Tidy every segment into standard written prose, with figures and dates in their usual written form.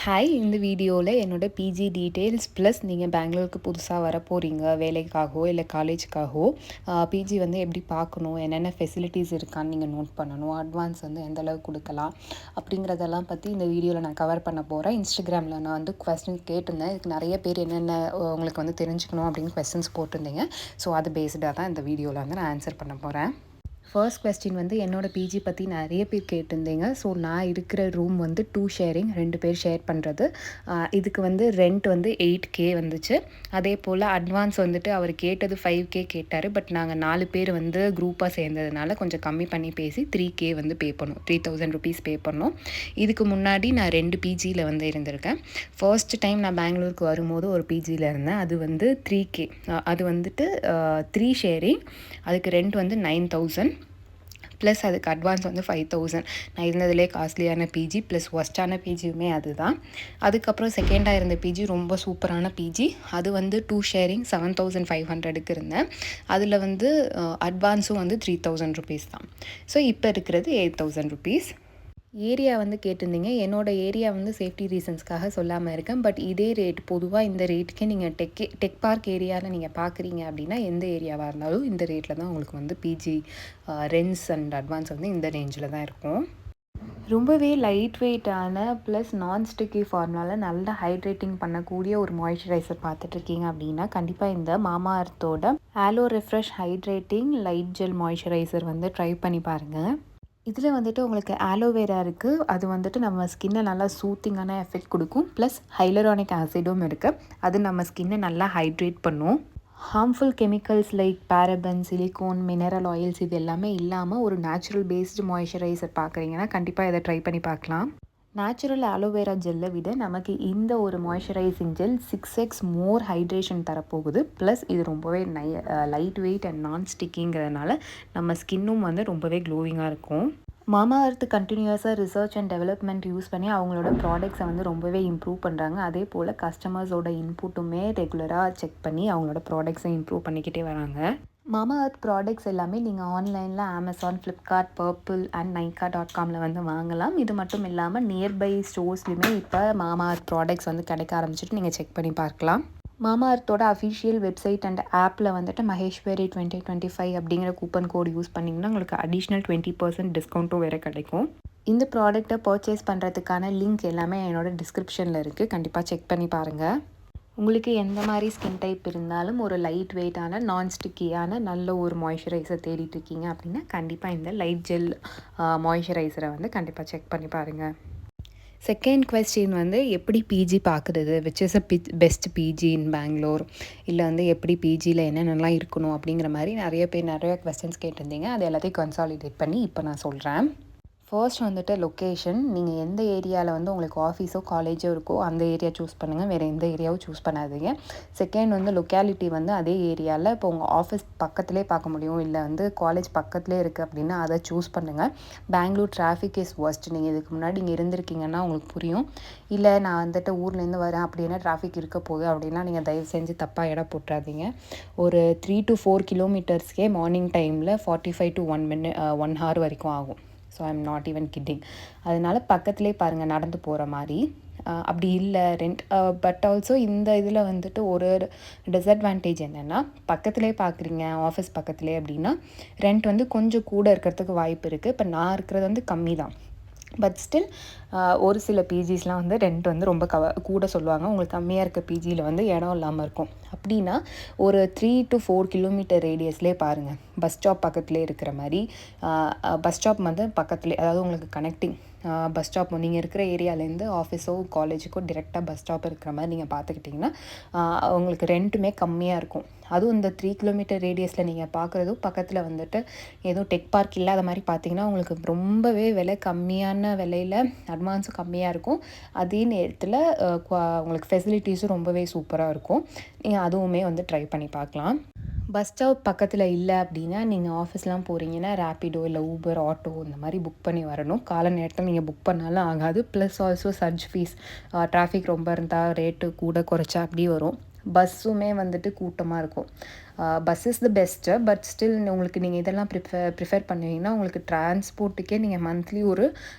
Hi, இந்த வீடியோவில் என்னோட பிஜி டீட்டெயில்ஸ் ப்ளஸ் நீங்கள் பெங்களூருக்கு புதுசாக வர போகிறீங்க வேலைக்காகவோ இல்லை காலேஜுக்காகவோ பிஜி வந்து எப்படி பார்க்கணும், என்னென்ன ஃபெசிலிட்டிஸ் இருக்கான்னு நீங்கள் நோட் பண்ணணும், அட்வான்ஸ் வந்து எந்த அளவுக்கு கொடுக்கலாம் அப்படிங்கிறதெல்லாம் பற்றி இந்த வீடியோவில் நான் கவர் பண்ண போகிறேன். இன்ஸ்டாகிராமில் நான் வந்து கொஸ்டின் கேட்டிருந்தேன். இதுக்கு நிறைய பேர் என்னென்ன உங்களுக்கு வந்து தெரிஞ்சுக்கணும் அப்படின்னு கொஸ்டின்ஸ் போட்டிருந்தீங்க. ஸோ அது பேஸ்டாக தான் இந்த வீடியோவில் வந்து நான் ஆன்சர் பண்ண போகிறேன். ஃபர்ஸ்ட் கொஸ்டின் வந்து என்னோடய பிஜி பற்றி நிறைய பேர் கேட்டிருந்தீங்க. ஸோ நான் இருக்கிற ரூம் வந்து 2 ஷேரிங், 2 பேர் ஷேர் பண்ணுறது. இதுக்கு வந்து ரெண்ட் வந்து 8K வந்துச்சு. அதே போல் அட்வான்ஸ் வந்துட்டு அவர் கேட்டது 5K கேட்டார். பட் நாங்கள் 4 பேர் வந்து குரூப்பாக சேர்ந்ததுனால கொஞ்சம் கம்மி பண்ணி பேசி 3K வந்து பே பண்ணோம், 3000 ருபீஸ் பே பண்ணோம். இதுக்கு முன்னாடி நான் 2 பிஜியில் வந்து இருந்திருக்கேன். ஃபர்ஸ்ட் டைம் நான் பெங்களூருக்கு வரும்போது ஒரு பிஜியில் இருந்தேன். அது வந்து 3K. அது வந்துட்டு 3 ஷேரிங். அதுக்கு ரெண்ட் வந்து 9000 ப்ளஸ் அதுக்கு அட்வான்ஸ் வந்து 5000. நான் இருந்ததுலேயே காஸ்ட்லியான பிஜி ப்ளஸ் ஒஸ்ட்டான பிஜியுமே அதுதான். அதுக்கப்புறம் செகண்டாக இருந்த பிஜி ரொம்ப சூப்பரான பிஜி. அது வந்து 2 ஷேரிங் 7500க்கு இருந்தேன். அதில் வந்து அட்வான்ஸும் வந்து 3000 ருபீஸ் தான். ஸோ இப்போ இருக்கிறது 8000 ருபீஸ். ஏரியா வந்து கேட்டிருந்தீங்க. என்னோடய ஏரியா வந்து சேஃப்டி ரீசன்ஸ்க்காக சொல்லாமல் இருக்கேன். பட் இதே ரேட் பொதுவாக இந்த ரேட்டுக்கே நீங்கள் டெக் பார்க் ஏரியாவில் நீங்கள் பார்க்குறீங்க அப்படின்னா எந்த ஏரியாவாக இருந்தாலும் இந்த ரேட்டில் தான் உங்களுக்கு வந்து பிஜி ரெண்ட்ஸ் அண்ட் அட்வான்ஸ் வந்து இந்த ரேஞ்சில் தான் இருக்கும். ரொம்பவே லைட் வெயிட்டான ப்ளஸ் நான்ஸ்டிக்கி ஃபார்முலாவில் நல்லா ஹைட்ரேட்டிங் பண்ணக்கூடிய ஒரு மாய்ஸ்சரைசர் பார்த்துட்ருக்கீங்க அப்படின்னா கண்டிப்பாக இந்த மாமா அர்த்தோட aloe refresh hydrating light gel moisturizer வந்து ட்ரை பண்ணி பாருங்கள். இதில் வந்துட்டு உங்களுக்கு ஆலோவேரா இருக்குது. அது வந்துட்டு நம்ம ஸ்கின்னை நல்லா சூத்திங்கான எஃபெக்ட் கொடுக்கும். ப்ளஸ் ஹைலரானிக் ஆசிடும் இருக்குது. அது நம்ம ஸ்கின்னை நல்லா ஹைட்ரேட் பண்ணும். Harmful chemicals like paraben, silicone, mineral oils இது எல்லாமே இல்லாமல் ஒரு நேச்சுரல் பேஸ்டு மாய்ஸ்சரைசர் பார்க்குறீங்கன்னா கண்டிப்பாக இதை ட்ரை பண்ணி பார்க்கலாம். நேச்சுரல் ஆலோவேரா ஜெல்லை விட நமக்கு இந்த ஒரு மாய்ஸ்சரைசிங் ஜெல் 6x மோர் ஹைட்ரேஷன் தரப்போகுது. ப்ளஸ் இது ரொம்பவே லைட் வெயிட் அண்ட் நான் ஸ்டிக்கிங்கிறதுனால நம்ம ஸ்கின்னும் வந்து ரொம்பவே க்ளோவிங்காக இருக்கும். மாமா அர்த் கண்டினியூஸாக ரிசர்ச் அண்ட் டெவலப்மெண்ட் யூஸ் பண்ணி அவங்களோட ப்ராடக்ட்ஸை வந்து ரொம்பவே இம்ப்ரூவ் பண்ணுறாங்க. அதே போல் கஸ்டமர்ஸோட இன்புட்டுமே ரெகுலராக செக் பண்ணி அவங்களோட ப்ராடக்ட்ஸை இம்ப்ரூவ் பண்ணிக்கிட்டே வராங்க. மாமா அர்த் ப்ராடக்ட்ஸ் எல்லாமே நீங்கள் ஆன்லைனில் அமேசான், ஃப்ளிப்கார்ட், பர்பிள் அண்ட் nykaa.comல வந்து வாங்கலாம். இது மட்டும் இல்லாமல் நியர்பை ஸ்டோர்ஸ்லையுமே இப்போ மாமா அர்த் ப்ராடக்ட்ஸ் வந்து கிடைக்க ஆரம்பிச்சிட்டு நீங்கள் செக் பண்ணி பார்க்கலாம். மாமா அர்த்தோட அஃபிஷியல் வெப்சைட் அண்ட் ஆப்பில் வந்துட்டு மகேஸ்வரி 2025 அப்படிங்கிற கூப்பன் கோட் யூஸ் பண்ணிங்கன்னா உங்களுக்கு அடிஷ்னல் 20% டிஸ்கவுண்ட்டும் வேறு கிடைக்கும். இந்த ப்ராடக்ட்டை பர்ச்சேஸ் பண்ணுறதுக்கான லிங்க் எல்லாமே என்னோடய டிஸ்கிரிப்ஷனில் இருக்குது. கண்டிப்பாக செக் பண்ணி பாருங்கள். உங்களுக்கு எந்த மாதிரி ஸ்கின் டைப் இருந்தாலும் ஒரு லைட் வெயிட்டான நான்ஸ்டிக்கியான நல்ல ஒரு மாய்ஸ்சரைசர் தேடிட்டு இருக்கீங்க அப்படின்னா கண்டிப்பாக இந்த லைட் ஜெல் மாய்ஸ்சரைசரை வந்து கண்டிப்பாக செக் பண்ணி பாருங்கள். செகண்ட் கொஸ்டின் வந்து எப்படி பிஜி பார்க்குறது, which is best PG in Bangalore, இல்லை வந்து எப்படி பிஜியில் என்னென்னலாம் இருக்கணும் அப்படிங்கிற மாதிரி நிறைய பேர் நிறைய கொஸ்டின்ஸ் கேட்டிருந்தீங்க. அது எல்லாத்தையும் கன்சாலிடேட் பண்ணி இப்போ நான் சொல்கிறேன். ஃபர்ஸ்ட் வந்துட்டு லொக்கேஷன். நீங்கள் எந்த ஏரியாவில் வந்து உங்களுக்கு ஆஃபீஸோ காலேஜோ இருக்கோ அந்த ஏரியா சூஸ் பண்ணுங்கள். வேறு எந்த ஏரியாவும் சூஸ் பண்ணாதீங்க. செகண்ட் வந்து லொக்காலிட்டி வந்து அதே ஏரியாவில் இப்போ உங்கள் ஆஃபீஸ் பக்கத்துலேயே பார்க்க முடியும், இல்லை வந்து காலேஜ் பக்கத்துலேயே இருக்குது அப்படின்னா அதை சூஸ் பண்ணுங்கள். Bangalore traffic is worst. நீங்கள் இதுக்கு முன்னாடி இங்கே இருந்திருக்கீங்கன்னா உங்களுக்கு புரியும். இல்லை நான் வந்துட்டு ஊர்லேருந்து வரேன் அப்படின்னா டிராஃபிக் இருக்க போகுது அப்படின்னா நீங்கள் தயவு செஞ்சு தப்பாக இடம் போட்டுறாதீங்க. ஒரு 3 to 4 கிலோமீட்டர்ஸ்க்கே மார்னிங் டைமில் 45 to 1 hour வரைக்கும் ஆகும். So I am not even kidding. அதனால் பக்கத்துலேயே பாருங்கள் நடந்து போகிற மாதிரி. அப்படி இல்லை ரெண்ட். பட் ஆல்சோ இந்த இதில் வந்துட்டு ஒரு டிஸ்அட்வான்டேஜ் என்னென்னா பக்கத்துலேயே பார்க்குறீங்க ஆஃபீஸ் பக்கத்துலேயே அப்படின்னா ரெண்ட் வந்து கொஞ்சம் கூட இருக்கிறதுக்கு வாய்ப்பு இருக்குது. இப்போ நான் இருக்கிறது வந்து கம்மி தான். பட் ஸ்டில் ஒரு சில பிஜிஸ்லாம் வந்து ரெண்ட் வந்து ரொம்ப கூட சொல்லுவாங்க. உங்களுக்கு கம்மியாக இருக்க பிஜியில் வந்து இடம் இல்லாமல் இருக்கும். அப்படின்னா ஒரு 3 to 4 கிலோமீட்டர் ரேடியஸ்லேயே பாருங்கள். பஸ் ஸ்டாப் பக்கத்துலேயே இருக்கிற மாதிரி. பஸ் ஸ்டாப் வந்து பக்கத்துலேயே, அதாவது உங்களுக்கு கனெக்டிங் பஸ் ஸ்டாப் நீங்கள் இருக்கிற ஏரியாவிலேருந்து ஆஃபீஸோ காலேஜுக்கோ டிரெக்டாக பஸ் ஸ்டாப் இருக்கிற மாதிரி நீங்கள் பார்த்துக்கிட்டிங்கன்னா உங்களுக்கு ரெண்ட்டுமே கம்மியாக இருக்கும். அதுவும் இந்த 3 கிலோமீட்டர் ரேடியஸில் நீங்கள் பார்க்குறதும் பக்கத்தில் வந்துட்டு ஏதோ டெக் பார்க் இல்லாத மாதிரி பார்த்தீங்கன்னா உங்களுக்கு ரொம்பவே விலை கம்மியான விலையில் அட்வான்ஸும் கம்மியாக இருக்கும். அதே நேரத்தில் உங்களுக்கு ஃபெசிலிட்டிஸும் ரொம்பவே சூப்பராக இருக்கும். நீங்கள் அதுவுமே வந்து ட்ரை பண்ணி பார்க்கலாம். பஸ் ஸ்டாப் பக்கத்தில் இல்லை அப்படின்னா நீங்கள் ஆஃபீஸ்லாம் போகிறீங்கன்னா ரேப்பிடோ இல்லை ஊபர், ஆட்டோ இந்த மாதிரி புக் பண்ணி வரணும். காலை நேரத்தில் நீங்கள் புக் பண்ணாலும் ஆகாது. Plus also surge fees, traffic ரொம்ப இருந்தால் ரேட்டு கூட குறைச்சா அப்படி வரும். பஸ்ஸுமே வந்துட்டு கூட்டமாக இருக்கும். Bus is the best. But still உங்களுக்கு நீங்கள் இதெல்லாம் ப்ரிஃபர் பண்ணுவீங்கன்னா உங்களுக்கு டிரான்ஸ்போர்ட்டுக்கே நீங்கள் மந்த்லி ஒரு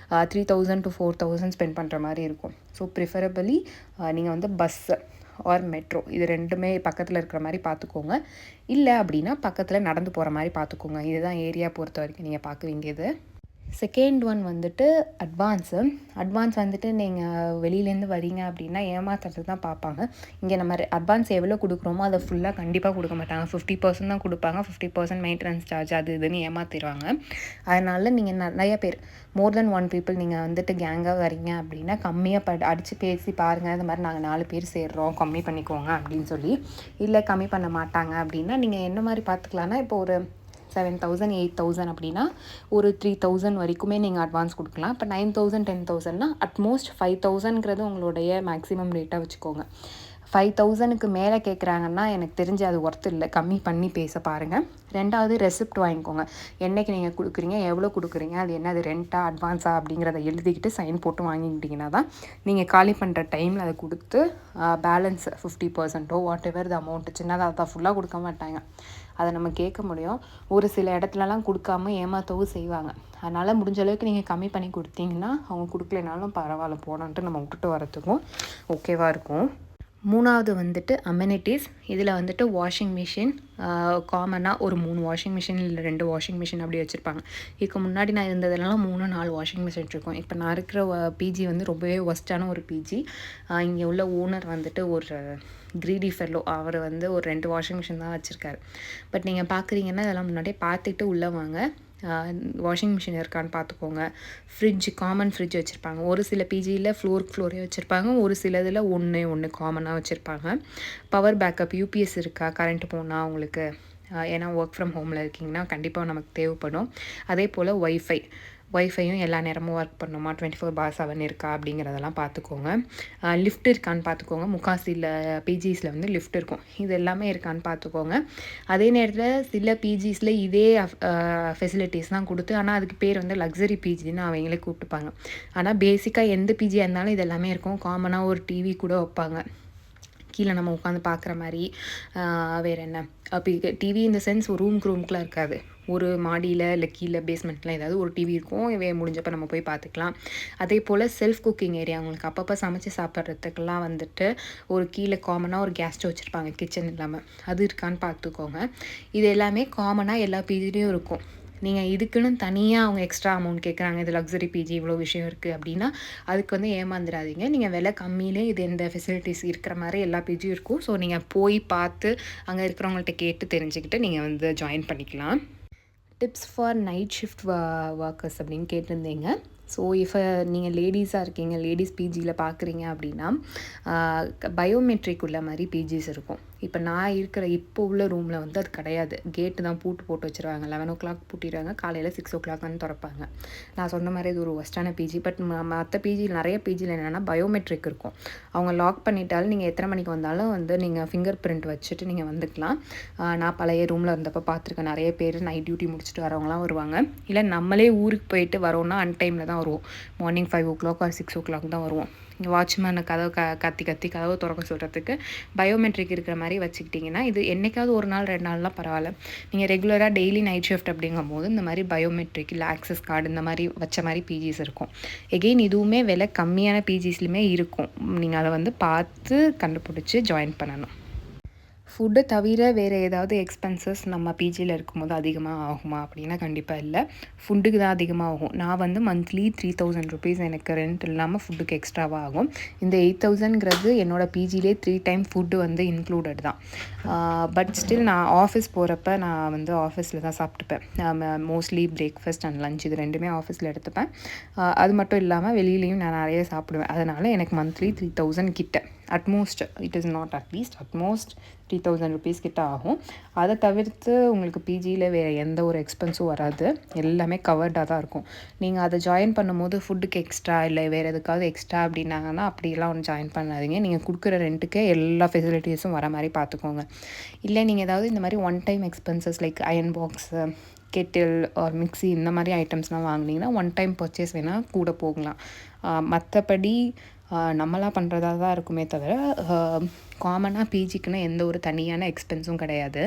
3000 to 4000 ஸ்பெண்ட் பண்ணுற மாதிரி இருக்கும். ஸோ ப்ரிஃபரபிளி நீங்கள் வந்து பஸ்ஸு ஆர் மெட்ரோ இது ரெண்டுமே பக்கத்தில் இருக்கிற மாதிரி பார்த்துக்கோங்க. இல்லை அப்படின்னா பக்கத்தில் நடந்து போகிற மாதிரி பார்த்துக்கோங்க. இதுதான் ஏரியா பொறுத்த வரைக்கும் நீங்கள் பார்க்க வேண்டியது. செகண்ட் ஒன் வந்துட்டு அட்வான்ஸ் வந்துட்டு நீங்கள் வெளியிலேருந்து வரீங்க அப்படின்னா ஏமாத்துறதுக்கு தான் பார்ப்பாங்க. இங்கே நம்ம அட்வான்ஸ் எவ்வளோ கொடுக்குறோமோ அதை ஃபுல்லாக கண்டிப்பாக கொடுக்க மாட்டாங்க. 50% தான் கொடுப்பாங்க. 50% மெயின்டெனன்ஸ் சார்ஜ் அது இதுன்னு ஏமாற்றிடுவாங்க. அதனால் நீங்கள் நிறைய பேர் மோர் தென் 1 people நீங்கள் வந்துட்டு கேங்காக வரீங்க அப்படின்னா கம்மியாக அடித்து பேசி பாருங்கள். இந்த மாதிரி நாங்கள் 4 பேர் சேர்றோம், கம்மி பண்ணிக்கோங்க அப்படின்னு சொல்லி. இல்லை கம்மி பண்ண மாட்டாங்க அப்படின்னா நீங்கள் என்ன மாதிரி பார்த்துக்கலான்னா, இப்போ ஒரு 7,000 8,000 அப்படின்னா ஒரு 3,000 வரைக்குமே நீங்கள் அட்வான்ஸ் கொடுக்கலாம். இப்போ 9,000 10,000னா அட்மோஸ்ட் 5,000ங்கிறது உங்களுடைய மேக்ஸிமம் ரேட்டாக வச்சுக்கோங்க. 5,000க்கு மேலே கேட்குறாங்கன்னா எனக்கு தெரிஞ்சு அது ஒர்த் இல்லை. கம்மி பண்ணி பேச பாருங்கள். ரெண்டாவது ரெசிப்ட் வாங்கிக்கோங்க. என்றைக்கு நீங்கள் கொடுக்குறீங்க, எவ்வளோ கொடுக்குறீங்க, அது என்ன, அது ரெண்ட்டா அட்வான்ஸா அப்படிங்கிறத எழுதிக்கிட்டு சைன் போட்டு வாங்கிக்கிட்டிங்கன்னா தான் நீங்கள் காலி பண்ணுற டைமில் அதை கொடுத்து பேலன்ஸ் 50%ஓ வாட் எவர் த அமௌண்ட்டு சின்னதாக தான் ஃபுல்லாக கொடுக்க மாட்டாங்க. அதை நம்ம கேட்க முடியும். ஒரு சில இடத்துலலாம் கொடுக்காம ஏமாற்றவும் செய்வாங்க. அதனால் முடிஞ்ச அளவுக்கு நீங்கள் கம்மி பண்ணி கொடுத்தீங்கன்னா அவங்க கொடுக்கலனாலும் பரவாயில்ல போனோன்ட்டு நம்ம விட்டுட்டு வரத்துக்கும் ஓகேவாக இருக்கும். மூணாவது வந்துட்டு அமெனிட்டிஸ். இதில் வந்துட்டு வாஷிங் மிஷின் காமனாக ஒரு 3 வாஷிங் மிஷின் இல்லை 2 வாஷிங் மிஷின் அப்படி வச்சுருப்பாங்க. இதுக்கு முன்னாடி நான் இருந்ததுனால 3-4 வாஷிங் மிஷின் இருக்கும். இப்போ நான் இருக்கிற பிஜி வந்து ரொம்பவே ஒஸ்ட்டான ஒரு பிஜி. இங்கே உள்ள ஓனர் வந்துட்டு ஒரு கிரீடி ஃபெல்லோ. அவர் வந்து ஒரு 2 வாஷிங் மிஷின் தான் வச்சுருக்காரு. பட் நீங்கள் பார்க்குறீங்கன்னா இதெல்லாம் முன்னாடியே பார்த்துட்டு உள்ளே வாங்க. வாஷிங் மிஷின் இருக்கான்னு பார்த்துக்கோங்க. காமன் ஃப்ரிட்ஜ் வச்சுருப்பாங்க. ஒரு சில பிஜியில் ஃப்ளோரே வச்சுருப்பாங்க. ஒரு சில இதில் ஒன்று காமனாக வச்சுருப்பாங்க. பவர் பேக்கப் யூபிஎஸ் இருக்கா, கரண்ட்டு போனால் உங்களுக்கு, ஏன்னா ஒர்க் ஃப்ரம் ஹோமில் இருக்கீங்கன்னா கண்டிப்பாக நமக்கு தேவைப்படும். அதே போல் ஒய்ஃபையும் எல்லா நேரமும் ஒர்க் பண்ணுமா, 24/7 இருக்கா அப்படிங்கிறதெல்லாம் பார்த்துக்கோங்க. லிஃப்ட் இருக்கான்னு பார்த்துக்கோங்க. முக்காசியில் பிஜிஸில் வந்து லிஃப்ட் இருக்கும். இது எல்லாமே இருக்கான்னு பார்த்துக்கோங்க. அதே நேரத்தில் சில பிஜிஸில் இதே ஃபெசிலிட்டிஸ் தான் கொடுத்து, ஆனால் அதுக்கு பேர் வந்து லக்ஸரி பிஜின்னு அவங்களே கூப்பிட்டுப்பாங்க. ஆனால் பேசிக்காக எந்த பிஜியாக இருந்தாலும் இது எல்லாமே இருக்கும். காமனாக ஒரு டிவி கூட வைப்பாங்க கீழே நம்ம உட்காந்து பார்க்குற மாதிரி. வேறு என்ன, அப்போ டிவி இந்த சென்ஸ் ஒரு ரூம்க்குலாம் இருக்காது. ஒரு மாடியில் இல்லை கீழே பேஸ்மெண்ட்லாம் ஏதாவது ஒரு டிவி இருக்கும். முடிஞ்சப்போ நம்ம போய் பார்த்துக்கலாம். அதே போல் செல்ஃப் குக்கிங் ஏரியா, அவங்களுக்கு அப்பப்போ சமைச்சு சாப்பிட்றதுக்கெல்லாம் வந்துட்டு ஒரு கீழே காமனாக ஒரு கேஸ் ஸ்டவ் வச்சுருப்பாங்க கிச்சன் இல்லாமல். அது இருக்கான்னு பார்த்துக்கோங்க. இது எல்லாமே காமனாக எல்லா பிஜிலையும் இருக்கும். நீங்கள் இதுக்குன்னு தனியாக அவங்க எக்ஸ்ட்ரா அமௌண்ட் கேட்குறாங்க, இது லக்ஸரி பிஜி இவ்வளோ விஷயம் இருக்குது அப்படின்னா அதுக்கு வந்து ஏமாந்துடாதீங்க. நீங்கள் விலை கம்மியிலே இது எந்த ஃபெசிலிட்டிஸ் இருக்கிற மாதிரி எல்லா பிஜியும் இருக்கும். ஸோ நீங்கள் போய் பார்த்து அங்கே இருக்கிறவங்கள்ட்ட கேட்டு தெரிஞ்சுக்கிட்டு நீங்கள் வந்து ஜாயின் பண்ணிக்கலாம். Tips for night shift workers அப்படின்னு கேட்டிருந்தீங்க. ஸோ இப்போ நீங்கள் லேடிஸாக இருக்கீங்க, லேடிஸ் பிஜியில் பார்க்குறீங்க அப்படின்னா பயோமெட்ரிக் உள்ள மாதிரி பிஜிஸ் இருக்கும். இப்போ நான் இருக்கிற இப்போ உள்ள ரூமில் வந்து அது கிடையாது. கேட்டு தான் போட்டு வச்சுருவாங்க. 11 o'clock பூட்டிடுவாங்க. காலையில் 6 o'clock வந்து திறப்பாங்க. நான் சொன்ன மாதிரி இது ஒரு ஒஸ்ட்டான பிஜி. பட் மற்ற பிஜியில் நிறைய பிஜியில் என்னென்னா பயோமெட்ரிக் இருக்கும். அவங்க லாக் பண்ணிட்டாலும் நீங்கள் எத்தனை மணிக்கு வந்தாலும் வந்து நீங்கள் ஃபிங்கர் பிரிண்ட் வச்சுட்டு நீங்கள் வந்துக்கலாம். நான் பழைய ரூமில் இருந்தப்போ பார்த்துருக்கேன். நிறைய பேர் நைட் டியூட்டி முடிச்சுட்டு வரவங்களாம் வருவாங்க. இல்லை நம்மளே ஊருக்கு போயிட்டு வரோன்னா அன்டைமில் தான் வருவோம். மார்னிங் 5 o'clock or 6 o'clock தான் வருவோம். வாட்ச்மேனை கதவு கத்தி கதவு திறக்க சொல்கிறதுக்கு பயோமெட்ரிக் இருக்கிற மாதிரி வச்சுக்கிட்டிங்கன்னா இது என்றைக்காவது ஒரு நாள் 2 நாள்லாம் பரவாயில்ல. நீங்கள் ரெகுலராக டெய்லி நைட் ஷிஃப்ட் அப்படிங்கும் போது இந்த மாதிரி பயோமெட்ரிக் இல்லை ஆக்சஸ் கார்டு இந்த மாதிரி வச்ச மாதிரி பிஜிஸ் இருக்கும். எகெயின் இதுவுமே விலை கம்மியான பிஜிஸ்லையுமே இருக்கும். நீங்கள் அதை வந்து பார்த்து கண்டுபிடிச்சி ஜாயின் பண்ணணும். ஃபுட்டு தவிர வேறு ஏதாவது எக்ஸ்பென்சஸ் நம்ம பிஜியில் இருக்கும்போது அதிகமாக ஆகுமா அப்படின்னா கண்டிப்பாக இல்லை. ஃபுட்டுக்கு தான் அதிகமாக ஆகும். நான் வந்து மந்த்லி 3,000 rupees எனக்கு ரெண்ட் இல்லாமல் ஃபுட்டுக்கு எக்ஸ்ட்ராவாக ஆகும். இந்த 8,000ங்கிறது என்னோடய பிஜிலே 3 time ஃபுட்டு வந்து இன்க்ளூடட் தான். பட் ஸ்டில் நான் ஆஃபீஸ் போகிறப்ப நான் வந்து ஆஃபீஸில் தான் சாப்பிட்டுப்பேன். மோஸ்ட்லி பிரேக்ஃபாஸ்ட் அண்ட் லஞ்ச் இது ரெண்டுமே ஆஃபீஸில் எடுத்துப்பேன். அது மட்டும் இல்லாமல் வெளியிலையும் நான் நிறைய சாப்பிடுவேன். அதனால் எனக்கு மந்த்லி 3,000 கிட்ட at most, it is not at least, at most 3,000 rupees கிட்ட ஆகும். அதை தவிர்த்து உங்களுக்கு பிஜியில் வேறு எந்த ஒரு எக்ஸ்பென்ஸும் வராது. எல்லாமே கவர்டாக தான் இருக்கும். நீங்கள் அதை ஜாயின் பண்ணும்போது ஃபுட்டுக்கு எக்ஸ்ட்ரா இல்லை வேறு எதுக்காவது எக்ஸ்ட்ரா அப்படின்னாங்கன்னா அப்படிலாம் ஒன்று ஜாயின் பண்ணாதீங்க. நீங்கள் கொடுக்குற ரெண்ட்டுக்கே எல்லா ஃபெசிலிட்டிஸும் வர மாதிரி பார்த்துக்கோங்க. இல்லை நீங்கள் ஏதாவது இந்த மாதிரி one time expenses like iron box, kettle or mixie இந்த மாதிரி ஐட்டம்ஸ்லாம் வாங்கினீங்கன்னா ஒன் டைம் பர்ச்சேஸ் வேணால் கூட போகலாம். மற்றபடி நம்மளா பண்ணுறதா தான் இருக்குமே தவிர காமனாக பிஜிக்குன்னு எந்த ஒரு தனியான எக்ஸ்பென்ஸும் கிடையாது.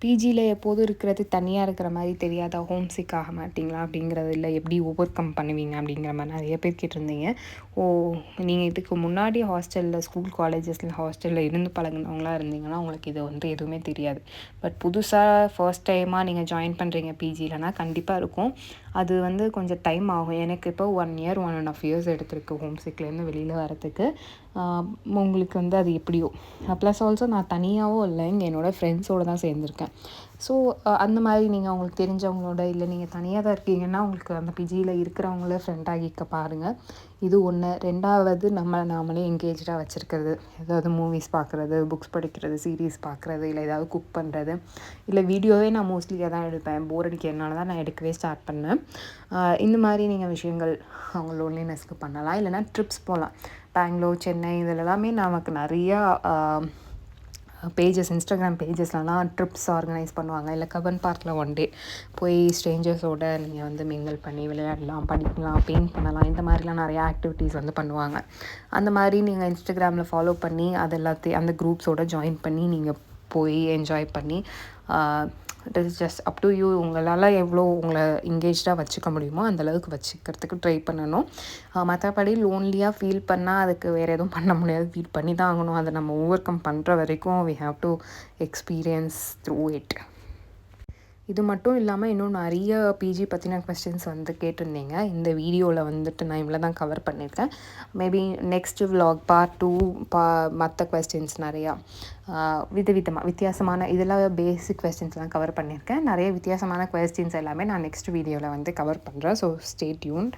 பிஜியில் எப்போதும் இருக்கிறது தனியாக இருக்கிற மாதிரி தெரியாதா, ஹோம் சிக் ஆக மாட்டிங்களா அப்படிங்கிறது, இல்லை எப்படி ஓவர் கம் பண்ணுவீங்க அப்படிங்கிற மாதிரி நிறைய பேர் கேட்டிருந்தீங்க. நீங்கள் இதுக்கு முன்னாடி ஹாஸ்டலில், ஸ்கூல் காலேஜஸில் ஹாஸ்டலில் இருந்து பழகினவங்களாக இருந்தீங்கன்னா உங்களுக்கு இது வந்து எதுவுமே தெரியாது. பட் புதுசாக ஃபர்ஸ்ட் டைமாக நீங்கள் ஜாயின் பண்ணுறீங்க பிஜிலனா கண்டிப்பாக இருக்கும். அது வந்து கொஞ்சம் டைம் ஆகும். எனக்கு இப்போ 1 இயர் 1.5 இயர்ஸ் எடுத்திருக்கு ஹோம் சிக்லேருந்து வெளியில் வரத்துக்கு. உங்களுக்கு வந்து அது எப்படியோ. ப்ளஸ் ஆல்சோ நான் தனியாகவும் இல்லை, இங்கே என்னோடய ஃப்ரெண்ட்ஸோடு தான் சேர்ந்துருக்கேன். ஸோ அந்த மாதிரி நீங்கள் உங்களுக்கு தெரிஞ்சவங்களோட, இல்லை நீங்கள் தனியாக தான் இருக்கீங்கன்னா உங்களுக்கு அந்த பிஜியில் இருக்கிறவங்கள ஃப்ரெண்டாகிக்க பாருங்கள். இது ஒன்று. 2வது, நாமளே என்கேஜாக வச்சுருக்கிறது. ஏதாவது மூவிஸ் பார்க்குறது, புக்ஸ் படிக்கிறது, சீரீஸ் பார்க்குறது, இல்லை ஏதாவது குக் பண்ணுறது, இல்லை வீடியோவே நான் மோஸ்ட்லியாக தான் எடுப்பேன். போர் அடிக்கிறதுனால தான் நான் எடுக்கவே ஸ்டார்ட் பண்ணேன். இந்த மாதிரி நீங்கள் விஷயங்கள் அவங்க லோன்லினஸ்க்கு பண்ணலாம். இல்லைனா ட்ரிப்ஸ் போகலாம். பெங்களூர், சென்னை இதில் எல்லாமே நமக்கு நிறையா பேஜஸ், இன்ஸ்டாகிராம் பேஜஸ்லலாம் ட்ரிப்ஸ் ஆர்கனைஸ் பண்ணுவாங்க. இல்லை கபன் பார்க்கில் 1 டே போய் ஸ்ட்ரேஞ்சர்ஸோடு நீங்கள் வந்து மிங்கிள் பண்ணி விளையாடலாம், படிக்கலாம், பெயிண்ட் பண்ணலாம். இந்த மாதிரிலாம் நிறையா ஆக்டிவிட்டீஸ் வந்து பண்ணுவாங்க. அந்த மாதிரி நீங்கள் இன்ஸ்டாகிராமில் ஃபாலோ பண்ணி அது எல்லாத்தையும் அந்த குரூப்ஸோடு ஜாயின் பண்ணி நீங்கள் போய் என்ஜாய் பண்ணி, it is just up to you. உங்களால் எவ்வளோ உங்களை எங்கேஜாக வச்சுக்க முடியுமோ அந்தளவுக்கு வச்சுக்கிறதுக்கு ட்ரை பண்ணணும். மற்றபடி லோன்லியாக ஃபீல் பண்ணால் அதுக்கு வேறு எதுவும் பண்ண முடியாது. ஃபீல் பண்ணி தான் ஆகணும். அதை நம்ம ஓவர் கம் பண்ணுற வரைக்கும் we have to experience through it. இது மட்டும் இல்லாமல் இன்னும் நிறைய பிஜி பற்றின கொஸ்டின்ஸ் வந்து கேட்டிருந்தீங்க. இந்த வீடியோவில் வந்துட்டு நான் இவ்வளோ தான் கவர் பண்ணியிருக்கேன். மேபி நெக்ஸ்ட் விலாக் பார்ட் 2 மற்ற கொஸ்டின்ஸ் நிறையா வித்தியாசமான இதெல்லாம் பேசிக் கொஸ்டின்ஸ்லாம் கவர் பண்ணியிருக்கேன். நிறைய வித்தியாசமான கொஸ்டின்ஸ் எல்லாமே நான் நெக்ஸ்ட் வீடியோவில் வந்து கவர் பண்ணுறேன். So stay tuned.